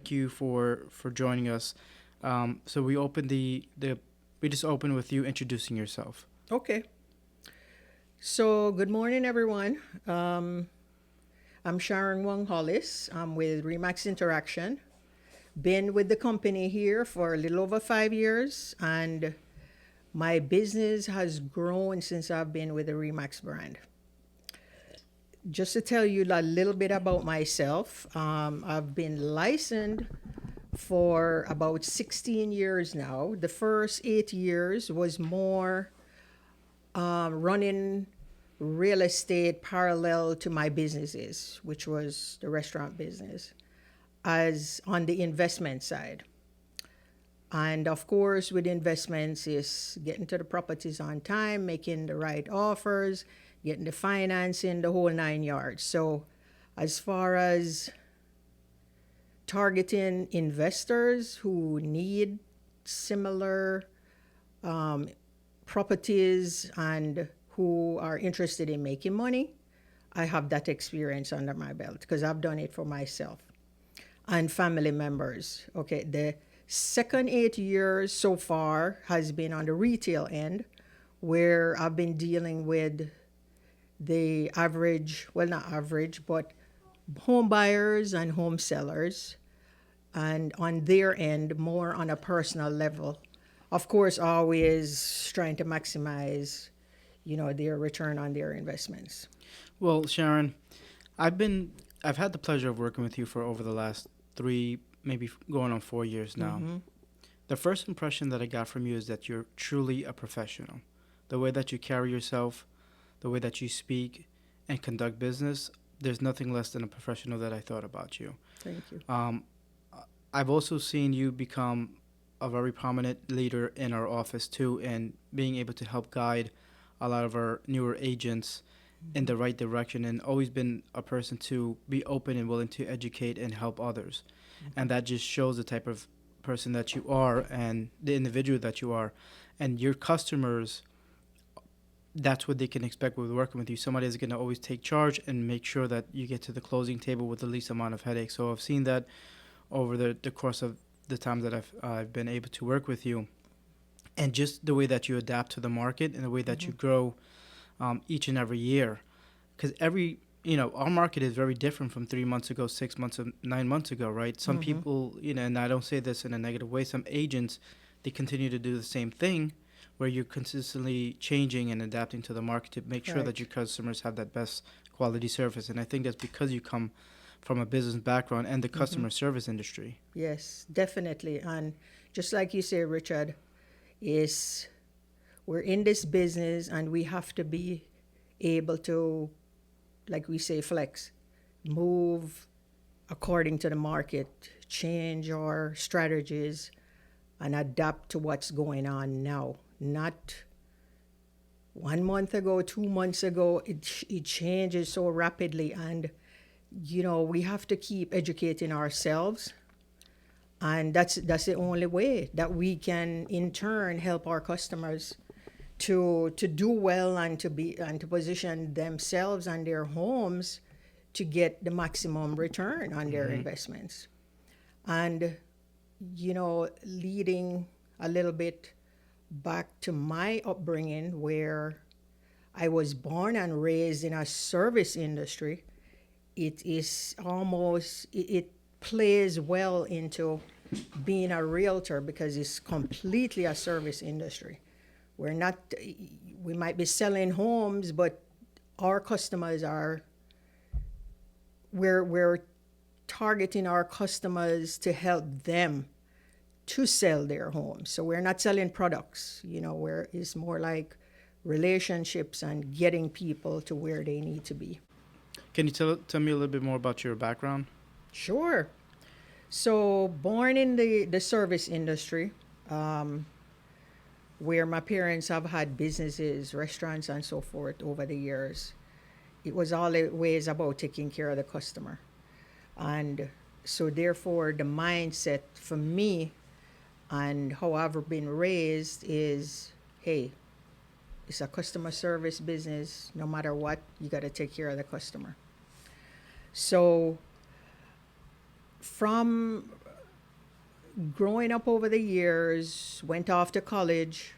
thank you for joining us. So we opened we just opened with you introducing yourself. Okay. So, good morning, everyone. I'm Sharon Wong Hollis. I'm with Remax Interaction. Been with the company here for a little over 5 years, and my business has grown since I've been with the Remax brand. Just to tell you a little bit about myself, I've been licensed for about 16 years now. The first 8 years was more running real estate parallel to my businesses, which was the restaurant business, as on the investment side. And of course, with investments is getting to the properties on time, making the right offers, getting the financing, the whole 9 yards. So as far as targeting investors who need similar properties and who are interested in making money, I have that experience under my belt because I've done it for myself and family members. Okay, the second 8 years so far has been on the retail end, where I've been dealing with the average, well, not average, but home buyers and home sellers, and on their end, more on a personal level. Of course, always trying to maximize, their return on their investments. Well, Sharon, I've been I've had the pleasure of working with you for over the last 3, maybe going on 4 years now. The first impression that I got from you is that you're truly a professional. The way that you carry yourself, the way that you speak and conduct business, there's nothing less than a professional that I thought about you. Thank you. I've also seen you become a very prominent leader in our office too, and being able to help guide a lot of our newer agents in the right direction, and always been a person to be open and willing to educate and help others. And that just shows the type of person that you are and the individual that you are. And your customers, that's what they can expect with working with you. Somebody is going to always take charge and make sure that you get to the closing table with the least amount of headache. So I've seen that over the course of the time that I've been able to work with you, and just the way that you adapt to the market and the way that you grow each and every year, because our market is very different from 3 months ago, 6 months, 9 months ago, right? Some people, and I don't say this in a negative way, some agents, they continue to do the same thing, where you're consistently changing and adapting to the market to make sure that Right. your customers have that best quality service. And I think that's because you come from a business background and the customer service industry. Yes, definitely. And just like you say, Richard, is we're in this business and we have to be able to, like we say, flex, move according to the market, change our strategies, and adapt to what's going on now. Not 1 month ago, 2 months ago, it changes so rapidly. And, we have to keep educating ourselves. And that's the only way that we can, in turn, help our customers to do well and to position themselves and their homes to get the maximum return on their investments. And leading a little bit back to my upbringing, where I was born and raised in a service industry, it is almost it plays well into being a realtor because it's completely a service industry. We're not we might be selling homes, but our customers are we're targeting our customers to help them to sell their homes. So we're not selling products, where it's more like relationships and getting people to where they need to be. Can you tell me a little bit more about your background? Sure. So born in the service industry, where my parents have had businesses, restaurants, and so forth over the years. It was always about taking care of the customer. And so, therefore, the mindset for me and how I've been raised is hey, it's a customer service business. No matter what, you got to take care of the customer. So, from growing up over the years, went off to college,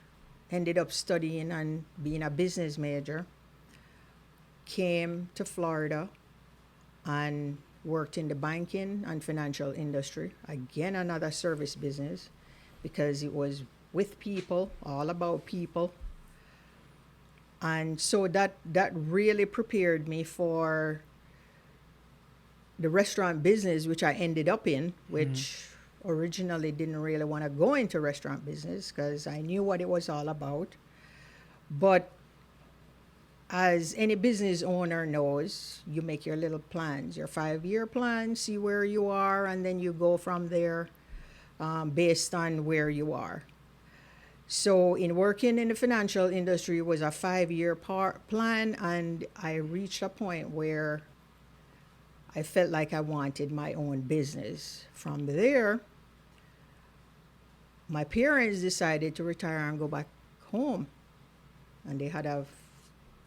ended up studying and being a business major, came to Florida and worked in the banking and financial industry. Again, another service business because it was with people, all about people. And so that really prepared me for the restaurant business, which I ended up in, which originally didn't really want to go into restaurant business because I knew what it was all about. But as any business owner knows, you make your little plans, your 5-year plan, see where you are, and then you go from there based on where you are. So in working in the financial industry, it was a 5-year plan, and I reached a point where I felt like I wanted my own business. From there, my parents decided to retire and go back home. And they had a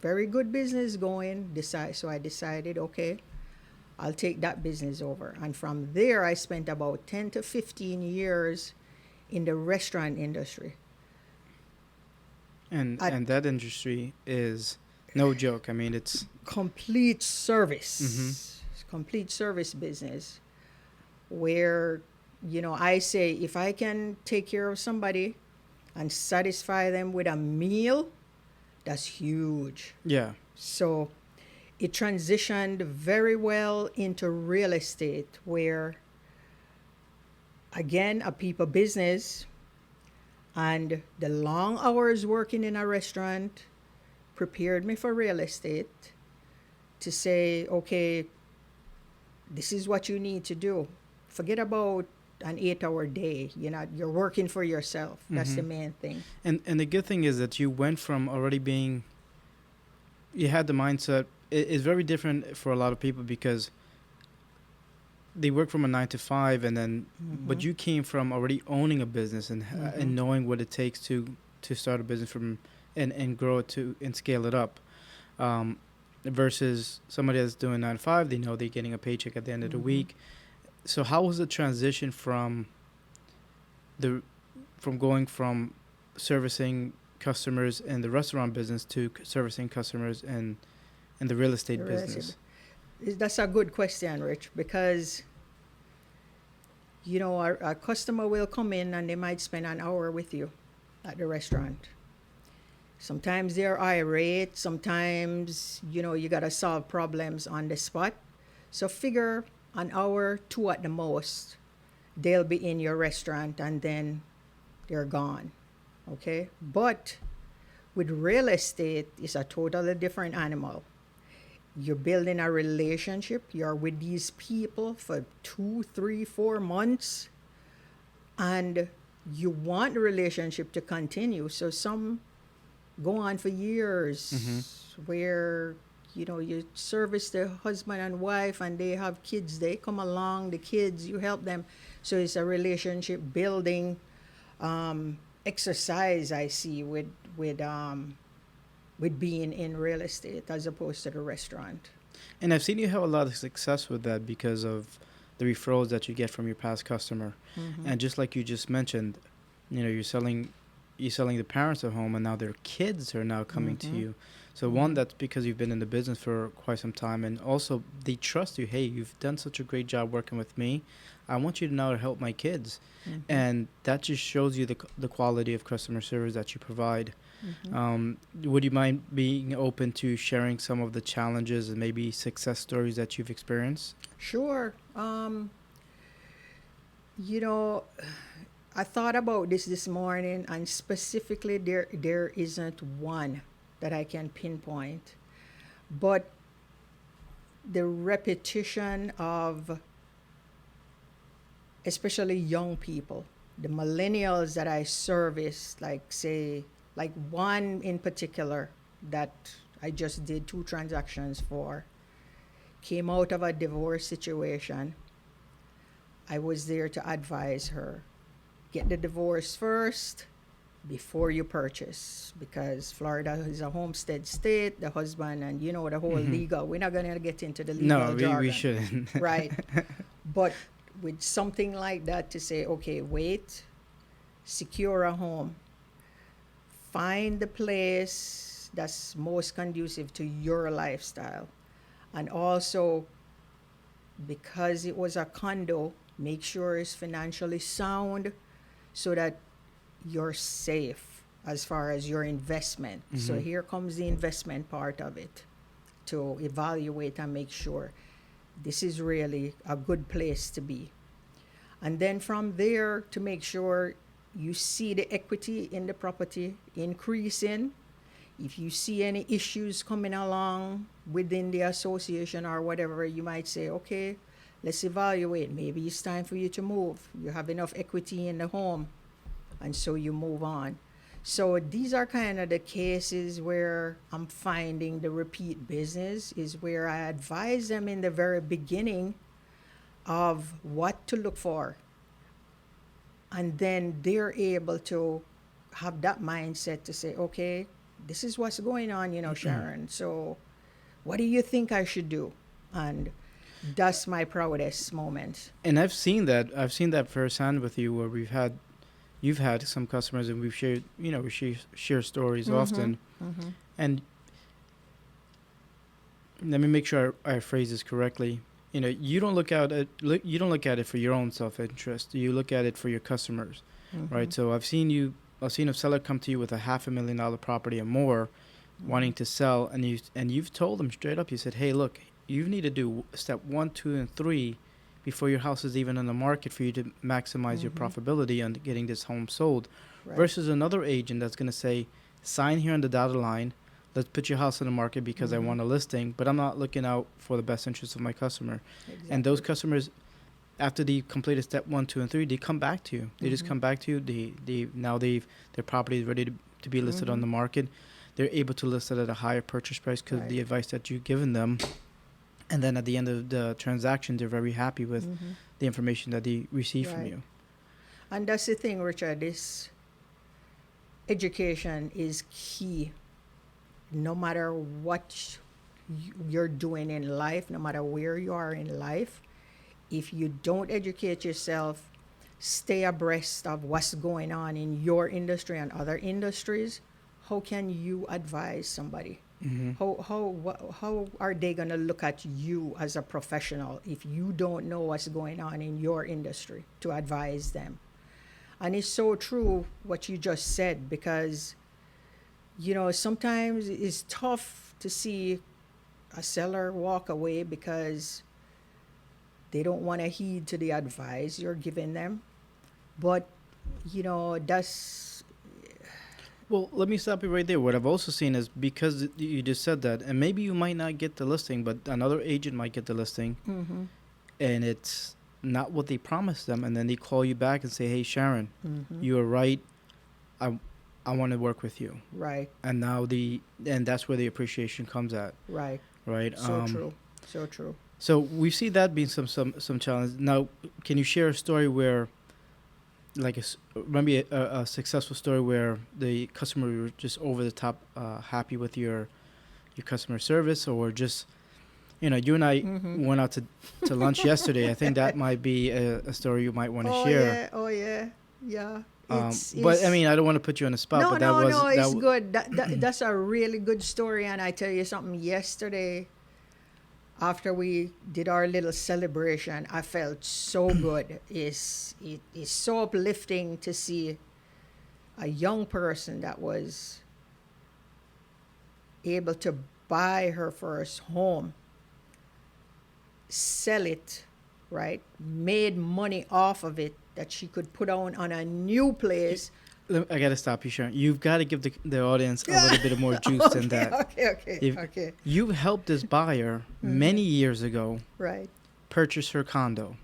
very good business going. So I decided, okay, I'll take that business over. And from there, I spent about 10 to 15 years in the restaurant industry. And that industry is no joke. I mean, it's complete service. Complete service business where, I say if I can take care of somebody and satisfy them with a meal, that's huge. Yeah. So it transitioned very well into real estate where, again, a people business, and the long hours working in a restaurant prepared me for real estate to say, okay, this is what you need to do. Forget about an 8-hour day. You're working for yourself. That's the main thing. And the good thing is that you went from already being, you had the mindset. It's very different for a lot of people because they work from a 9 to 5 and then, but you came from already owning a business and knowing what it takes to start a business from and grow it and scale it up. Versus somebody that's doing 9 to 5, they know they're getting a paycheck at the end of the week. So how was the transition from going from servicing customers in the restaurant business to servicing customers in the real estate business? That's a good question, Rich, because our customer will come in and they might spend an hour with you at the restaurant. Sometimes they're irate. Sometimes, you got to solve problems on the spot. So figure an hour, 2 at the most, they'll be in your restaurant and then they're gone. Okay? But with real estate, it's a totally different animal. You're building a relationship. You're with these people for 2, 3, 4 months. And you want the relationship to continue. So some go on for years where, you service the husband and wife and they have kids. They come along, the kids, you help them. So it's a relationship building exercise I see with being in real estate as opposed to the restaurant. And I've seen you have a lot of success with that because of the referrals that you get from your past customer. And just like you just mentioned, you're selling the parents at home and now their kids are now coming to you. So one, that's because you've been in the business for quite some time, and also they trust you. Hey, you've done such a great job working with me. I want you to now help my kids. And that just shows you the quality of customer service that you provide. Would you mind being open to sharing some of the challenges and maybe success stories that you've experienced? Sure. I thought about this morning, and specifically there isn't one that I can pinpoint, but the repetition of especially young people, the millennials that I service, like one in particular that I just did 2 transactions for, came out of a divorce situation. I was there to advise her. Get the divorce first before you purchase, because Florida is a homestead state, the husband and the whole legal. We're not going to get into the legal jargon. We shouldn't. Right. But with something like that to say, okay, wait, secure a home, find the place that's most conducive to your lifestyle, and also because it was a condo, make sure it's financially sound so that you're safe as far as your investment. So here comes the investment part of it, to evaluate and make sure this is really a good place to be. And then from there, to make sure you see the equity in the property increasing. If you see any issues coming along within the association or whatever, you might say, okay, let's evaluate. Maybe it's time for you to move. You have enough equity in the home. And so you move on. So these are kind of the cases where I'm finding the repeat business is where I advise them in the very beginning of what to look for. And then they're able to have that mindset to say, okay, this is what's going on, Sharon. So what do you think I should do? And that's my proudest moment. And I've seen that firsthand with you, where you've had some customers, and we've shared, we share stories often. And let me make sure I phrase this correctly. You don't look at it for your own self-interest. You look at it for your customers, right? So I've seen a seller come to you with a $500,000 property or more, wanting to sell, and you've told them straight up. You said, hey, look, you need to do step 1, 2, and 3 before your house is even on the market for you to maximize your profitability on getting this home sold. Right. Versus another agent that's going to say, sign here on the dotted line. Let's put your house on the market because I want a listing, but I'm not looking out for the best interest of my customer. Exactly. And those customers, after they completed step 1, 2, and 3, they come back to you. They just come back to you. Their property is ready to be listed on the market. They're able to list it at a higher purchase price because of the advice that you've given them. And then at the end of the transaction, they're very happy with the information that they receive from you. And that's the thing, Richard, this education is key. No matter what you're doing in life, no matter where you are in life, if you don't educate yourself, stay abreast of what's going on in your industry and other industries, how can you advise somebody? How are they going to look at you as a professional if you don't know what's going on in your industry to advise them? And it's so true what you just said, because sometimes it's tough to see a seller walk away because they don't want to heed to the advice you're giving them. But that's... Well, let me stop you right there. What I've also seen is, because you just said that, and maybe you might not get the listing, but another agent might get the listing, and it's not what they promised them, and then they call you back and say, hey, Sharon, you were right. I want to work with you. Right. And that's where the appreciation comes at. Right. Right. So true. So true. So we see that being some challenge. Now, can you share a story where, like, maybe a successful story where the customer were just over the top happy with your customer service, or just, you and I went out to lunch yesterday. I think that might be a story you might want to share. Yeah. But I mean, I don't want to put you on the spot. No, it's good. That's a really good story. And I tell you something, yesterday, after we did our little celebration, I felt so good. It is so uplifting to see a young person that was able to buy her first home, sell it, right? Made money off of it that she could put on a new place. I got to stop you, Sharon. You've got to give the audience a little bit more juice than that. Okay. You helped this buyer many years ago, right, purchase her condo.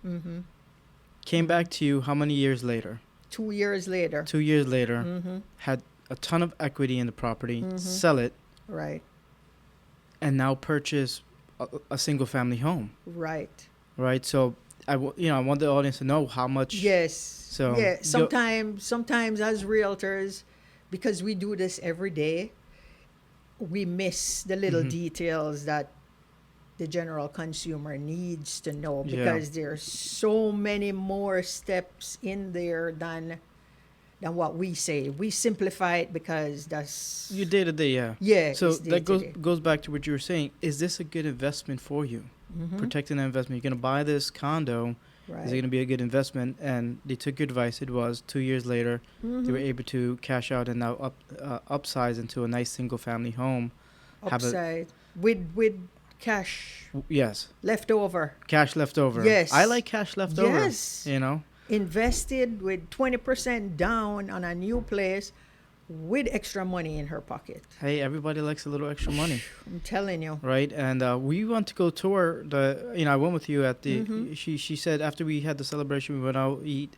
Came back to you how many years later? 2 years later. 2 years later, had a ton of equity in the property, sell it, right, and now purchase a single family home. Right. So I want the audience to know how much. Yes. So yeah. Sometimes as realtors, because we do this every day, we miss the little details that the general consumer needs to know, Yeah. because there's so many more steps in there than what we say. We simplify it because that's, Your day to day, yeah. yeah, So it's day that to goes day. goes back to what you were saying. Is this a good investment for you? Mm-hmm. Protecting that investment. You're gonna buy this condo. Is it Right. gonna be a good investment? And they took your advice. It was 2 years later. They were Mm-hmm. able to cash out and now upsize into a nice single family home. Have a Upside with cash yes, left over. cash left over. I Yes. like cash left over. Yes. You know. Invested with 20% down on a new place with extra money in her pocket. Hey, everybody likes a little extra money, I'm telling you. right? And we want to go tour the. I went with you at the. Mm-hmm. She said after we had the celebration, we went out eat,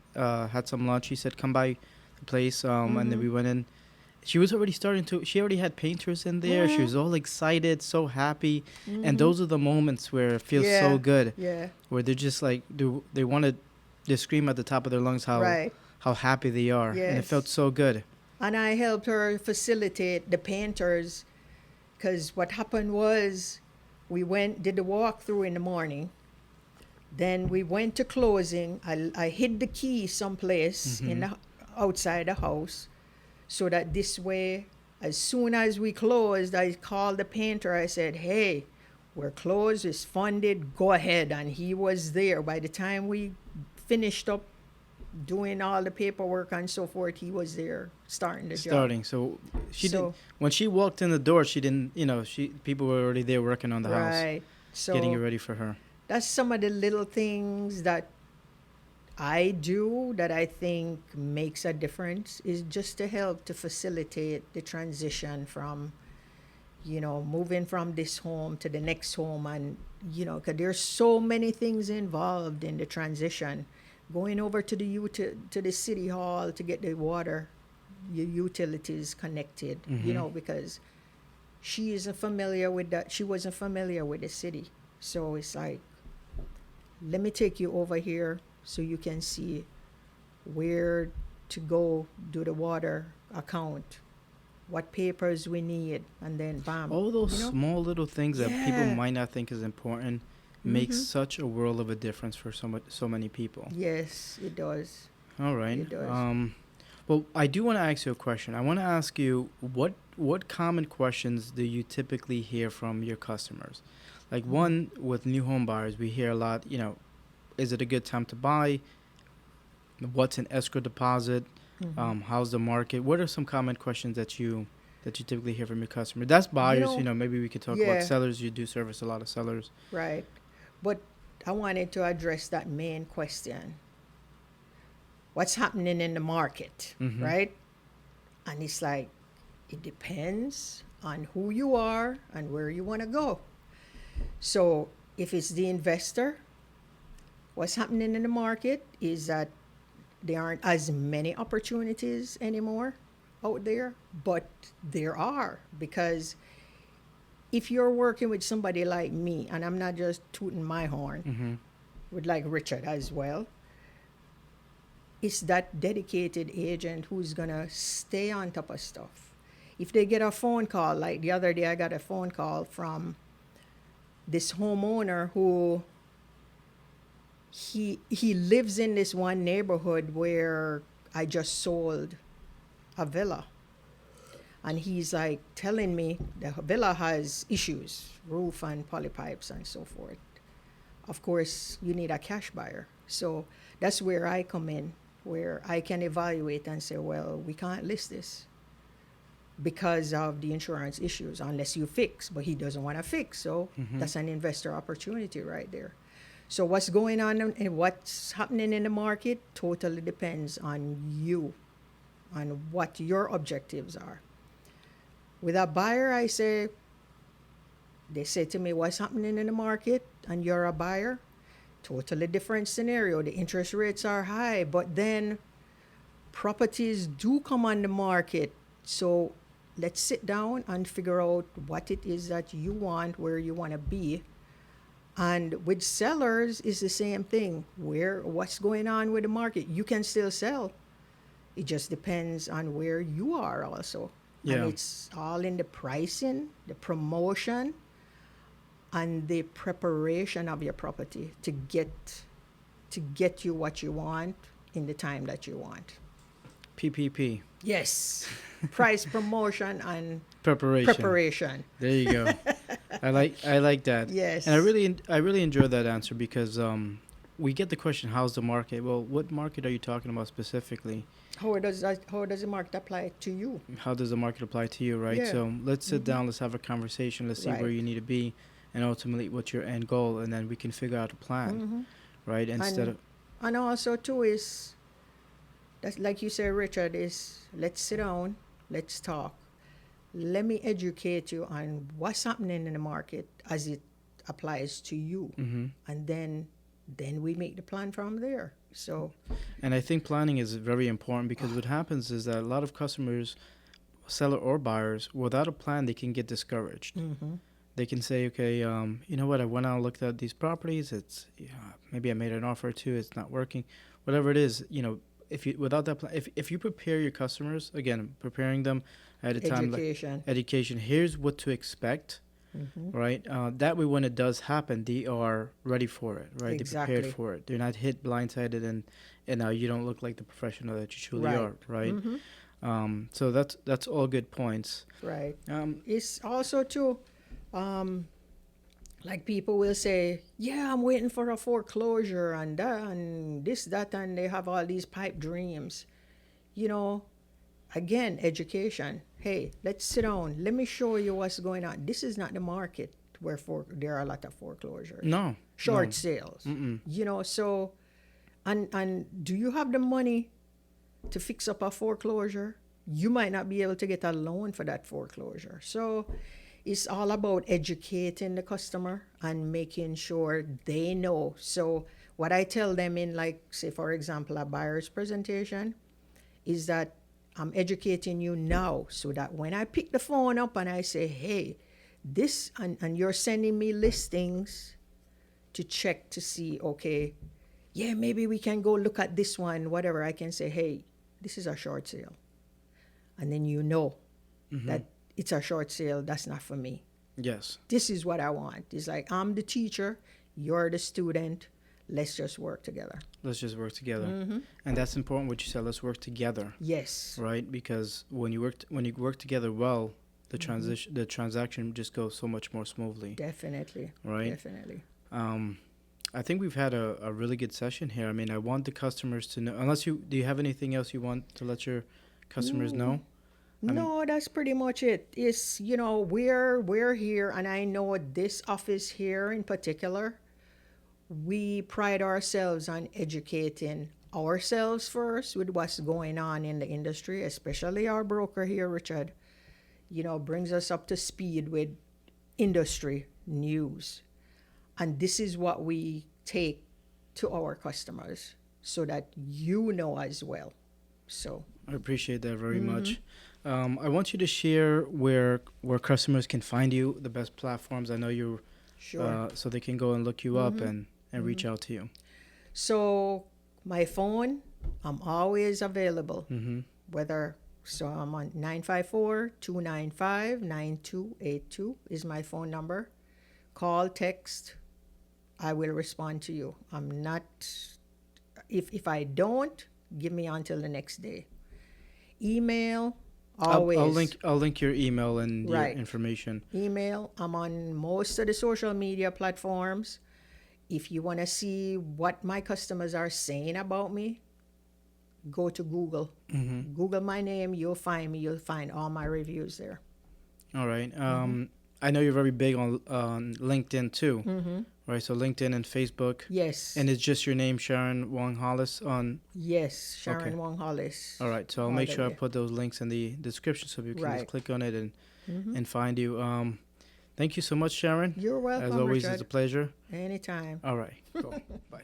had some lunch. She said come by the place, and then Mm-hmm. we went in. She was already starting to. She already had painters in there. She Mm-hmm. was all excited, so happy, and Mm-hmm. those are the moments where it feels Yeah. so good, Yeah. where they're just like they want to, they scream at the top of their lungs Right. how happy they are, and it felt Yes. so good. And I helped her facilitate the painters, because what happened was we did the walkthrough in the morning. Then we went to closing. I hid the key someplace in Mhm. the outside the house, so that this way, as soon as we closed, I called the painter. I said, "Hey, we're closed. It's funded. Go ahead." And he was there. By the time we finished up doing all the paperwork and so forth, he was there starting the job. Starting. So she didn't. So When she walked in the door, she didn't. People were already there working on the house, right. getting it So ready for her. that's some of the little things that I do that I think makes a difference, is just to help to facilitate the transition from, moving from this home to the next home. And, because there's so many things involved in the transition. Going over to to the city hall to get the water, your utilities connected, Mhm. because she isn't familiar with that. She wasn't familiar with the city. So it's like, let me take you over here so you can see where to go do the water account, what papers we need, and then bam. All those you know? small little things that people Yeah. might not think is important makes Mhm. such a world of a difference for so many people. Yes, it does. All right. It does. Well, I do want to ask you a question. I want to ask you what common questions do you typically hear from your customers? Like one with new home buyers, we hear a lot. Is it a good time to buy? What's an escrow deposit? Mhm. How's the market? What are some common questions that you typically hear from your customer? That's You buyers. know, Maybe we could talk about yeah, sellers. You do service a lot of sellers. right. But I wanted to address that main question. What's happening in the market, Mm-hmm. right? And it's like, it depends on who you are and where you want to go. So if it's the investor, what's happening in the market is that there aren't as many opportunities anymore out there, but there are, because if you're working with somebody like me, and I'm not just tooting my horn, Mm-hmm. with like Richard as well, it's that dedicated agent who's gonna stay on top of stuff. If they get a phone call, like the other day I got a phone call from this homeowner who he lives in this one neighborhood where I just sold a villa. And he's like telling me the villa has issues, roof and polypipes and so forth. Of course, you need a cash buyer. So that's where I come in, where I can evaluate and say, well, we can't list this because of the insurance issues unless you fix. But he doesn't want to fix. So Mm-hmm. that's an investor opportunity right there. So what's going on and what's happening in the market totally depends on you, on what your objectives are. With a buyer, they say to me, what's happening in the market? And you're a buyer, totally different scenario. The interest rates are high, but then properties do come on the market. So let's sit down and figure out what it is that you want, where you want to be. And with sellers, it's the same thing. What's going on with the market? You can still sell. It just depends on where you are also. Yeah. And it's all in the pricing, the promotion, and the preparation of your property to get you what you want in the time that you want. PPP. Yes. Price, promotion, and Preparation. preparation. There you go. I like that. Yes. And I really enjoy that answer because we get the question, how's the market? Well, what market are you talking about specifically? How does the market apply to you? How does the market apply to you, right? Yeah. So let's sit down, let's have a conversation, let's see where Right. you need to be, and ultimately what's your end goal, and then we can figure out a plan, right? Instead of And also too is that's like you say, Richard, is let's sit down, let's talk. Let me educate you on what's happening in the market as it applies to you. And then we make the plan from there. So And I think planning is very important because what happens is that a lot of customers, seller or buyers, without a plan, they can get discouraged. They can say, okay, you know what? I went out and looked at these properties. It's maybe I made an offer or two. It's not working. Whatever it is, if you without that plan, if you prepare your customers, again, preparing them at a time, education. education. Here's what to expect. Right. That way, when it does happen, they are ready for it. Right. They're Exactly. prepared for it. They're not hit blindsided, and you don't look like the professional that you truly Right. are. Right. So that's all good points. Right. It's also too, like people will say, yeah, I'm waiting for a foreclosure and that and this, that, and they have all these pipe dreams. Again, education. Hey, let's sit down. Let me show you what's going on. This is not the market where there are a lot of foreclosures. No. Short no. sales. Mm-mm. So, and do you have the money to fix up a foreclosure? You might not be able to get a loan for that foreclosure. So it's all about educating the customer and making sure they know. So what I tell them in, like, say, for example, a buyer's presentation is that I'm educating you now so that when I pick the phone up and I say, hey, this, and you're sending me listings to check to see, okay, yeah, maybe we can go look at this one, whatever. I can say, hey, this is a short sale. And then that it's a short sale, that's not for me. Yes. This is what I want. It's like, I'm the teacher, you're the student, let's just work together. Let's just work together. And that's important what you said, let's work together. Yes. Right? Because when you work together well, the transaction just goes so much more smoothly. Definitely. Right? Definitely. I think we've had a really good session here. I mean, I want the customers to know, do you have anything else you want to let your customers know? No, that's pretty much it. It's, we're here, and I know this office here in particular, we pride ourselves on educating ourselves first with what's going on in the industry, especially our broker here, Richard, brings us up to speed with industry news. And this is what we take to our customers so that you know as well. So I appreciate that very much. I want you to share where customers can find you, the best platforms. I know you're sure. so they can go and look you up and reach out to you. So my phone, I'm always available. So I'm on 954-295-9282 is my phone number. Call, text, I will respond to you. I'm not, if I don't, give me until the next day. Email, always. I'll link your email and your Right. information. Email, I'm on most of the social media platforms. If you want to see what my customers are saying about me, go to Google. Google my name, you'll find me. You'll find all my reviews there. All right. I know you're very big on LinkedIn too, right? So LinkedIn and Facebook. Yes. And it's just your name, Sharon Wong Hollis on. Yes, Sharon Okay. Wong Hollis. All right. So I'll All make the sure I way. put those links in the description so you can Right. just click on it and find you. Thank you so much, Sharon. You're welcome, As always, Richard. it's a pleasure. Anytime. All right. Cool. Bye.